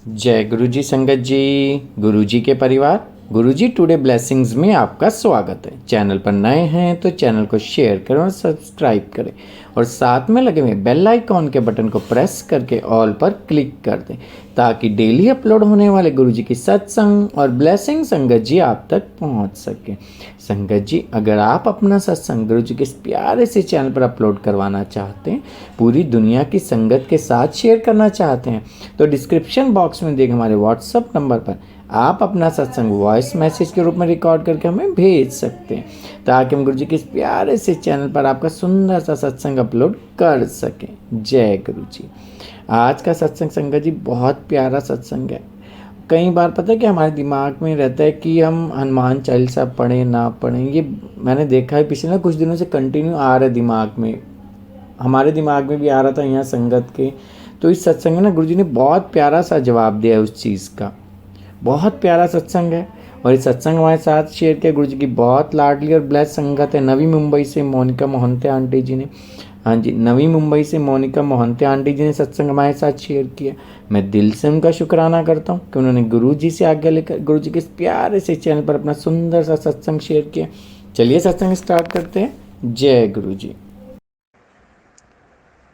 जय गुरु जी संगत जी। गुरु जी के परिवार, गुरु जी टुडे ब्लेसिंग्स में आपका स्वागत है। चैनल पर नए हैं तो चैनल को शेयर करें और सब्सक्राइब करें और साथ में लगे हुए बेल आइकॉन के बटन को प्रेस करके ऑल पर क्लिक कर दें ताकि डेली अपलोड होने वाले गुरु जी की सत्संग और ब्लेसिंग संगत जी आप तक पहुंच सके। संगत जी, अगर आप अपना सत्संग गुरु जी के इस प्यारे से चैनल पर अपलोड करवाना चाहते हैं, पूरी दुनिया की संगत के साथ शेयर करना चाहते हैं, तो डिस्क्रिप्शन बॉक्स में देख हमारे व्हाट्सएप नंबर पर आप अपना सत्संग वॉइस मैसेज के रूप में रिकॉर्ड करके हमें भेज सकते हैं ताकि हम गुरु जी के इस प्यारे से चैनल पर आपका सुंदर सा सत्संग अपलोड कर सकें। जय गुरु जी। आज का सत्संग संगत जी बहुत प्यारा सत्संग है। कई बार पता है कि हमारे दिमाग में रहता है कि हम हनुमान चालीसा पढ़ें ना पढ़ें, ये मैंने देखा है पिछले कुछ दिनों से कंटिन्यू आ रहा है दिमाग में। हमारे दिमाग में भी आ रहा था यहाँ संगत के। तो इस सत्संग में ना गुरु जी ने बहुत प्यारा सा जवाब दिया है उस चीज़ का। बहुत प्यारा सत्संग है और इस सत्संग हमारे साथ शेयर किया गुरु जी की बहुत लाडली और ब्लेस संगत है नवी मुंबई से मोनिका मोहंते आंटी जी ने। हाँ जी, नवी मुंबई से मोनिका मोहंते आंटी जी ने सत्संग हमारे साथ शेयर किया। मैं दिल से उनका शुक्राना करता हूँ कि उन्होंने गुरु जी से आज्ञा लेकर गुरु जी के इस प्यारे से चैनल पर अपना सुंदर सा सत्संग शेयर किया। चलिए सत्संग स्टार्ट करते हैं। जय गुरु जी।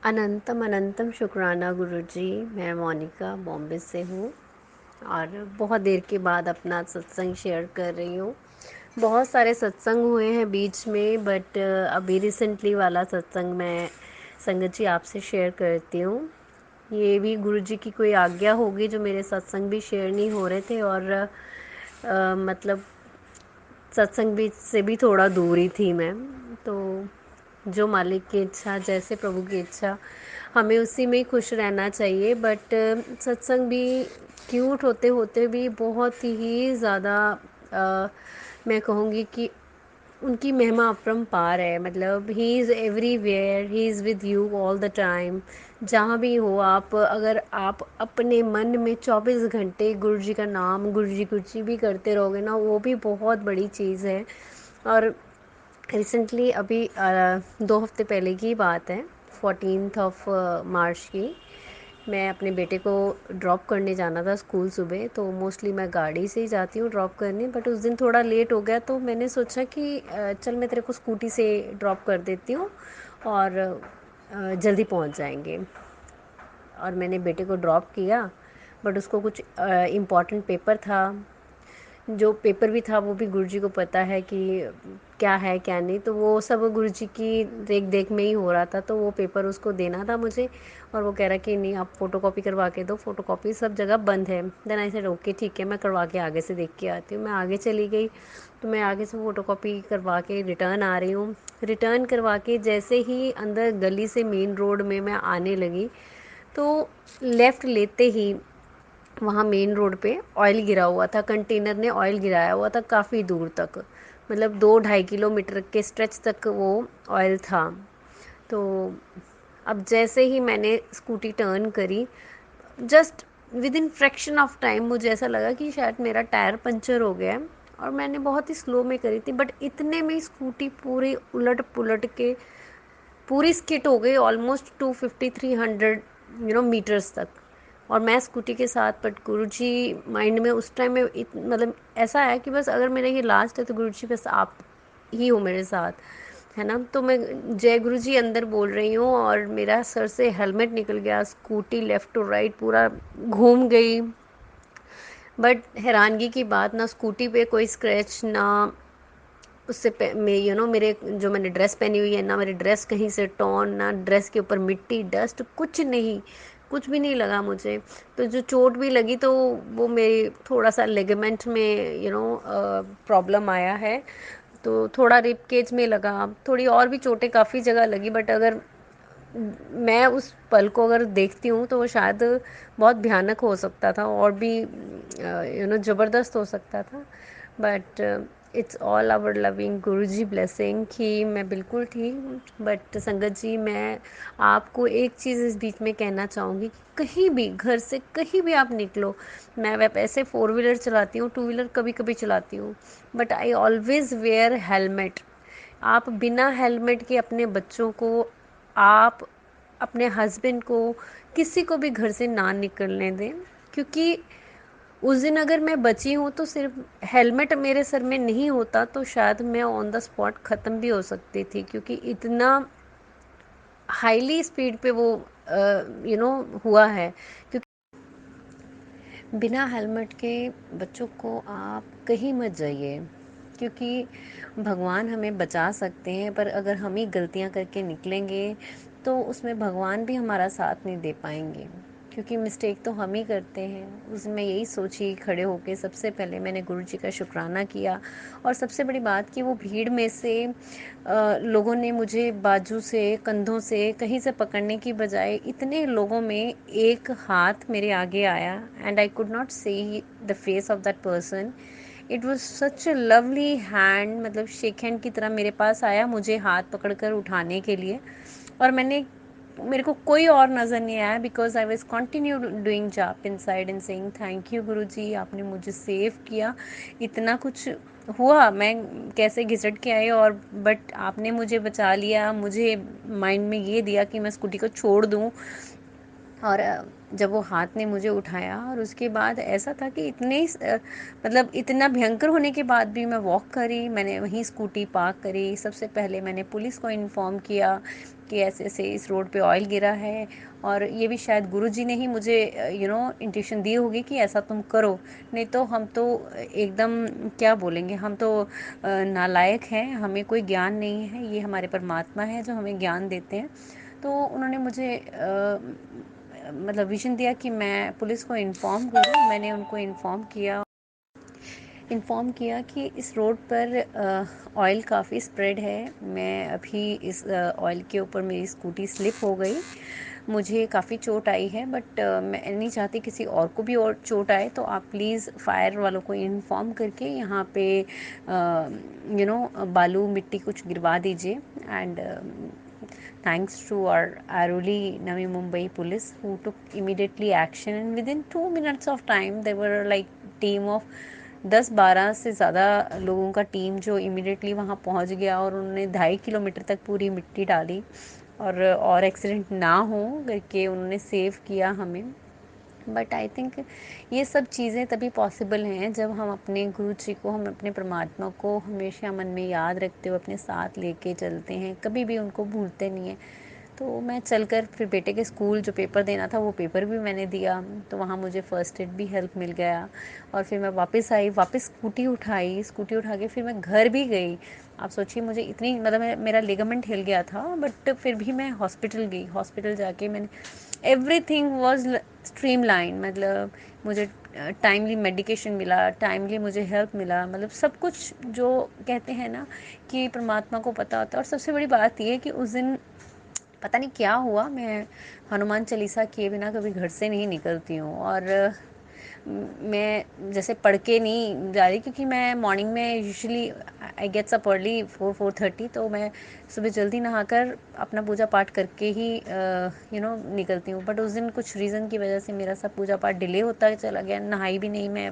अनंतम अनंतम शुक्राना गुरुजी। मैं मोनिका बॉम्बे से हूँ और बहुत देर के बाद अपना सत्संग शेयर कर रही हूँ। बहुत सारे सत्संग हुए हैं बीच में, बट अभी रिसेंटली वाला सत्संग मैं संगत जी आपसे शेयर करती हूँ। ये भी गुरुजी की कोई आज्ञा होगी, जो मेरे सत्संग भी शेयर नहीं हो रहे थे और मतलब सत्संग भी से भी थोड़ा दूर ही थी मैं। तो जो मालिक की इच्छा, जैसे प्रभु की इच्छा, हमें उसी में ही खुश रहना चाहिए। बट सत्संग भी क्यूट होते होते भी बहुत ही ज़्यादा मैं कहूँगी कि उनकी महिमा अपरंपार है। मतलब he is everywhere, he is with you all the time. जहाँ भी हो आप, अगर आप अपने मन में 24 घंटे गुरु जी का नाम, गुरु जी भी करते रहोगे ना, वो भी बहुत बड़ी चीज़ है। और रिसेंटली अभी 2 हफ्ते पहले की बात है, 14 मार्च की। मैं अपने बेटे को ड्रॉप करने जाना था स्कूल सुबह, तो मोस्टली मैं गाड़ी से ही जाती हूँ ड्रॉप करने। बट उस दिन थोड़ा लेट हो गया, तो मैंने सोचा कि चल मैं तेरे को स्कूटी से ड्रॉप कर देती हूँ और जल्दी पहुँच जाएंगे। और मैंने बेटे को ड्रॉप किया, बट उसको कुछ इम्पॉर्टेंट पेपर था। जो पेपर भी था वो भी गुरुजी को पता है कि क्या है क्या नहीं, तो वो सब गुरुजी की देख देख में ही हो रहा था। तो वो पेपर उसको देना था मुझे, और वो कह रहा कि नहीं आप फ़ोटोकॉपी करवा के दो, फ़ोटोकॉपी सब जगह बंद है। देन आई सेड ओके ठीक है, मैं करवा के आगे से देख के आती हूँ। मैं आगे चली गई, तो मैं आगे से फ़ोटोकॉपी करवा के रिटर्न आ रही हूँ। रिटर्न करवा के जैसे ही अंदर गली से मेन रोड में मैं आने लगी, तो लेफ़्ट लेते ही वहाँ मेन रोड पे ऑयल गिरा हुआ था। कंटेनर ने ऑयल गिराया हुआ था काफ़ी दूर तक, मतलब 2-2.5 किलोमीटर के स्ट्रेच तक वो ऑयल था। तो अब जैसे ही मैंने स्कूटी टर्न करी, just with in fraction of time मुझे ऐसा लगा कि शायद मेरा टायर पंचर हो गया है। और मैंने बहुत ही स्लो में करी थी, बट इतने में स्कूटी पूरी उलट पुलट के पूरी स्किट हो गई, ऑलमोस्ट 250-300 मीटर्स तक। और मैं स्कूटी के साथ, बट गुरुजी माइंड में उस टाइम में मतलब ऐसा है कि बस अगर मेरा ये लास्ट है तो गुरुजी बस आप ही हो मेरे साथ, है ना। तो मैं जय गुरुजी अंदर बोल रही हूँ और मेरा सर से हेलमेट निकल गया, स्कूटी लेफ़्ट टू राइट पूरा घूम गई। बट हैरानगी की बात, ना स्कूटी पे कोई स्क्रैच, ना उससे मैं मेरे जो मैंने ड्रेस पहनी हुई है, ना मेरी ड्रेस कहीं से टॉर्न, ना ड्रेस के ऊपर मिट्टी डस्ट, कुछ नहीं, कुछ भी नहीं लगा मुझे। तो जो चोट भी लगी तो वो मेरी थोड़ा सा लेगामेंट में प्रॉब्लम आया है, तो थोड़ा रिब केज में लगा। थोड़ी और भी चोटें काफ़ी जगह लगी, बट अगर मैं उस पल को अगर देखती हूँ तो वो शायद बहुत भयानक हो सकता था और भी ज़बरदस्त हो सकता था। But it's all our loving guru ji blessing कि मैं बिल्कुल ठीक। बट संगत जी, मैं आपको एक चीज़ इस बीच में कहना चाहूँगी कि कहीं भी घर से कहीं भी आप निकलो, मैं वैसे 4 व्हीलर चलाती हूँ, 2 व्हीलर कभी कभी चलाती हूँ, but I always where helmet. आप बिना हेलमेट के अपने बच्चों को, आप अपने हस्बैंड को, किसी को भी घर से ना निकलने दें। क्योंकि उस दिन अगर मैं बची हूँ तो सिर्फ हेलमेट मेरे सर में नहीं होता तो शायद मैं ऑन द स्पॉट ख़त्म भी हो सकती थी, क्योंकि इतना हाईली स्पीड पे वो हुआ है। क्योंकि बिना हेलमेट के बच्चों को आप कहीं मत जाइए, क्योंकि भगवान हमें बचा सकते हैं पर अगर हम ही गलतियां करके निकलेंगे तो उसमें भगवान भी हमारा साथ नहीं दे पाएंगे, क्योंकि मिस्टेक तो हम ही करते हैं। उसमें यही सोची खड़े होके सबसे पहले मैंने गुरु जी का शुक्राना किया। और सबसे बड़ी बात कि वो भीड़ में से लोगों ने मुझे बाजू से, कंधों से, कहीं से पकड़ने की बजाय इतने लोगों में एक हाथ मेरे आगे आया and I could not see the face of that person. It was such a lovely hand, मतलब शेक हैंड की तरह मेरे पास आया मुझे हाथ पकड़कर उठाने के लिए। और मेरे को कोई और नज़र नहीं आया, because I was continue doing जाप inside and saying thank you Guru ji, आपने मुझे सेव किया। इतना कुछ हुआ, मैं कैसे घिसट के आई, और बट आपने मुझे बचा लिया। मुझे माइंड में ये दिया कि मैं स्कूटी को छोड़ दूँ। और जब वो हाथ ने मुझे उठाया और उसके बाद ऐसा था कि मतलब इतना भयंकर होने के बाद भी मैं वॉक करी। मैंने वहीं स्कूटी पार्क करी। सबसे पहले मैंने पुलिस को इन्फॉर्म किया कि ऐसे ऐसे इस रोड पे ऑयल गिरा है, और ये भी शायद गुरुजी ने ही मुझे इंट्यूशन दी होगी कि ऐसा तुम करो, नहीं तो हम तो एकदम क्या बोलेंगे, हम तो नालायक हैं, हमें कोई ज्ञान नहीं है, ये हमारे परमात्मा है जो हमें ज्ञान देते हैं। तो उन्होंने मुझे मतलब विज़न दिया कि मैं पुलिस को इन्फॉर्म करूँ। मैंने उनको इन्फॉर्म किया कि इस रोड पर ऑयल काफ़ी स्प्रेड है। मैं अभी इस ऑयल के ऊपर मेरी स्कूटी स्लिप हो गई, मुझे काफ़ी चोट आई है, बट मैं नहीं चाहती किसी और को भी और चोट आए, तो आप प्लीज़ फायर वालों को इन्फॉर्म करके यहाँ पे बालू मिट्टी कुछ गिरवा दीजिए। And thanks to our Airoli Navi Mumbai police who took immediately action, and within 2 minutes of time there were like team of 10-12 से ज़्यादा लोगों का टीम जो इमिडिएटली वहाँ पहुँच गया, और उन्होंने 2.5 किलोमीटर तक पूरी मिट्टी डाली और एक्सीडेंट ना हो करके उन्होंने सेव किया हमें। बट आई थिंक ये सब चीज़ें तभी पॉसिबल हैं जब हम अपने गुरु जी को, हम अपने परमात्मा को हमेशा मन में याद रखते हुए अपने साथ लेके चलते हैं, कभी भी उनको भूलते नहीं हैं। तो मैं चलकर फिर बेटे के स्कूल जो पेपर देना था वो पेपर भी मैंने दिया, तो वहाँ मुझे फ़र्स्ट एड भी हेल्प मिल गया। और फिर मैं वापस आई, वापस स्कूटी उठा के फिर मैं घर भी गई। आप सोचिए मुझे इतनी, मतलब मेरा लिगामेंट हिल गया था, बट फिर भी मैं हॉस्पिटल गई। हॉस्पिटल जाके मैंने एवरीथिंग वाज स्ट्रीमलाइन, मतलब मुझे टाइमली मेडिकेशन मिला, टाइमली मुझे हेल्प मिला, मतलब सब कुछ जो कहते हैं ना कि परमात्मा को पता होता है। और सबसे बड़ी बात ये है कि उस दिन पता नहीं क्या हुआ, मैं हनुमान चालीसा किए बिना कभी घर से नहीं निकलती हूँ। और मैं जैसे पढ़ के नहीं जा रही, क्योंकि मैं मॉर्निंग में usually I gets up early 4-4:30, तो मैं सुबह जल्दी नहाकर अपना पूजा पाठ करके ही निकलती हूँ। बट उस दिन कुछ रीज़न की वजह से मेरा सब पूजा पाठ डिले होता चला गया, नहाई भी नहीं मैं।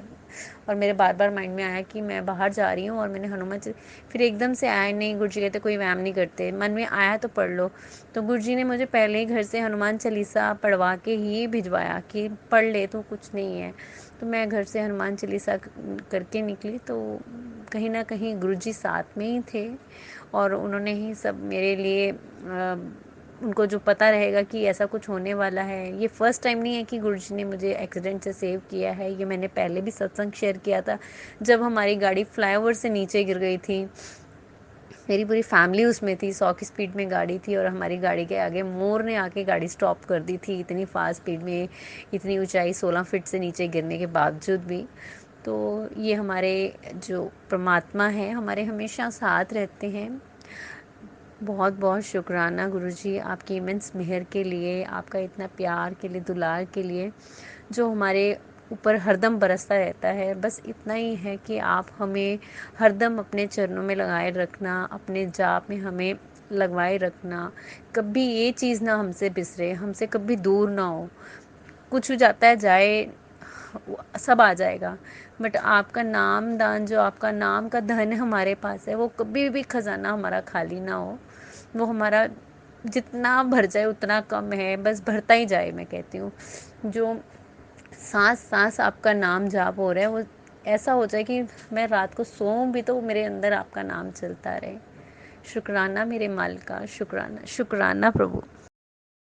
और मेरे बार बार माइंड में आया कि मैं बाहर जा रही हूँ और मैंने फिर एकदम से आया नहीं, गुरुजी कहते कोई व्यायाम नहीं करते, मन में आया तो पढ़ लो। तो गुरुजी ने मुझे पहले ही घर से हनुमान चालीसा पढ़वा के ही भिजवाया कि पढ़ ले, तो कुछ नहीं है। तो मैं घर से हनुमान चालीसा करके निकली, तो कहीं ना कहीं गुरुजी साथ में ही थे, और उन्होंने ही सब मेरे लिए उनको जो पता रहेगा कि ऐसा कुछ होने वाला है। ये फर्स्ट टाइम नहीं है कि गुरुजी ने मुझे एक्सीडेंट से सेव किया है, ये मैंने पहले भी सत्संग शेयर किया था जब हमारी गाड़ी फ्लाईओवर से नीचे गिर गई थी। मेरी पूरी फैमिली उसमें थी, 100 की स्पीड में गाड़ी थी, और हमारी गाड़ी के आगे मोर ने आके गाड़ी स्टॉप कर दी थी, इतनी फास्ट स्पीड में, इतनी ऊंचाई 16 फीट से नीचे गिरने के बावजूद भी। तो ये हमारे जो परमात्मा हैं हमारे हमेशा साथ रहते हैं। बहुत बहुत शुक्राना गुरुजी आपकी इमेंस मेहर के लिए, आपका इतना प्यार के लिए, दुलार के लिए, जो हमारे ऊपर हरदम बरसता रहता है। बस इतना ही है कि आप हमें हरदम अपने चरणों में लगाए रखना, अपने जाप में हमें लगवाए रखना, कभी ये चीज़ ना हमसे बिसरे, हमसे कभी दूर ना हो। कुछ हो जाता है जाए, सब आ जाएगा, बट आपका नाम दान, जो आपका नाम का धन हमारे पास है, वो कभी भी खजाना हमारा खाली ना हो। वो हमारा जितना भर जाए उतना कम है, बस भरता ही जाए, मैं कहती हूँ। जो सांस सांस आपका नाम जाप हो रहा है, वो ऐसा हो जाए कि मैं रात को सोऊं भी तो मेरे अंदर आपका नाम चलता रहे। शुक्राना मेरे मालिका, शुक्राना शुक्राना प्रभु।